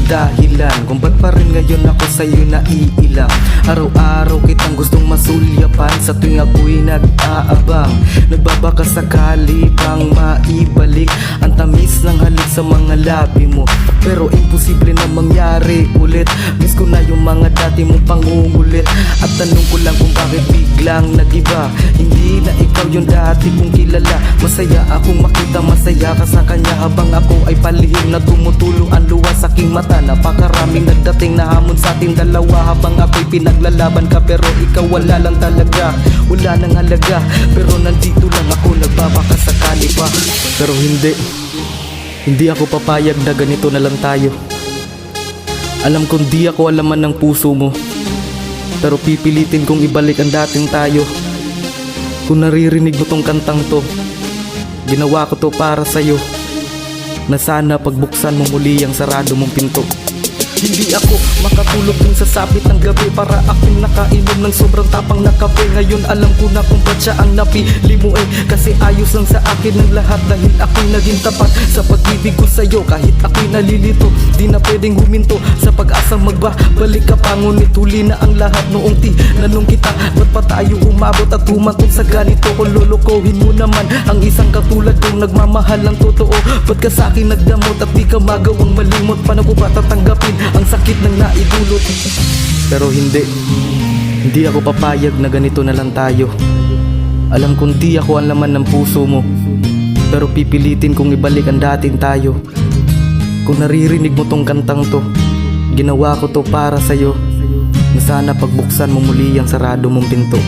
dahilan kung ba't pa rin ngayon ako sa'yo naiilang. Araw-araw kitang gustong masulyapan sa tuwing ako'y nag-aabang. Nagbabaka sakali pang maibalik ang tamis ng halik sa mga labi mo, pero imposible na mangyari ulit. Miss ko na yung mga dati mong pangungulit, at tanong ko lang kung bakit biglang nagiba. Hindi na ikaw yung dati kong kilala. Masaya akong makita masaya ka sa kanya, habang ako ay palihim na tumutulo ang luha sa aking mata. Napakaraming nagdating na hamon sa ating dalawa, habang ako'y pinaglalaban ka, pero ikaw wala lang talaga. Wala nang halaga, pero nandito lang ako, nagbabaka sakali pa. Pero hindi ako papayag na ganito na lang tayo. Alam kong di ako alaman ng puso mo, pero pipilitin kong ibalik ang dating tayo. Kung naririnig mo tong kantang to, ginawa ko to para sa'yo, na sana pagbuksan mo muli ang sarado mong pinto. Hindi ako makatulog dun sa sabit ng gabi, para akong nakainom ng sobrang tapang na kape. Ngayon alam ko na kung ba't siya ang napili mo kasi ayos lang sa akin ng lahat, dahil ako'y naging tapat sa pag-ibig ko sa'yo. Kahit ako'y nalilito, di na pwedeng huminto sa pag-asang magbabalik ka pa. Ngunit huli na ang lahat noong tinanong kita, ba't pa tayo umabot at humantong sa ganito? Kung lulukohin mo naman ang isang katulad kong nagmamahal ng totoo, ba't ka sa'kin nagdamot at di ka magawang malimot? Paano ko ba tatanggapin ang sakit ng naidulot? Pero hindi ako papayag na ganito na lang tayo. Alam kong di ako ang laman ng puso mo, pero pipilitin kong ibalik ang dating tayo. Kung naririnig mo tong kantang to, ginawa ko to para sa'yo, na sana pagbuksan mo muli ang sarado mong pinto.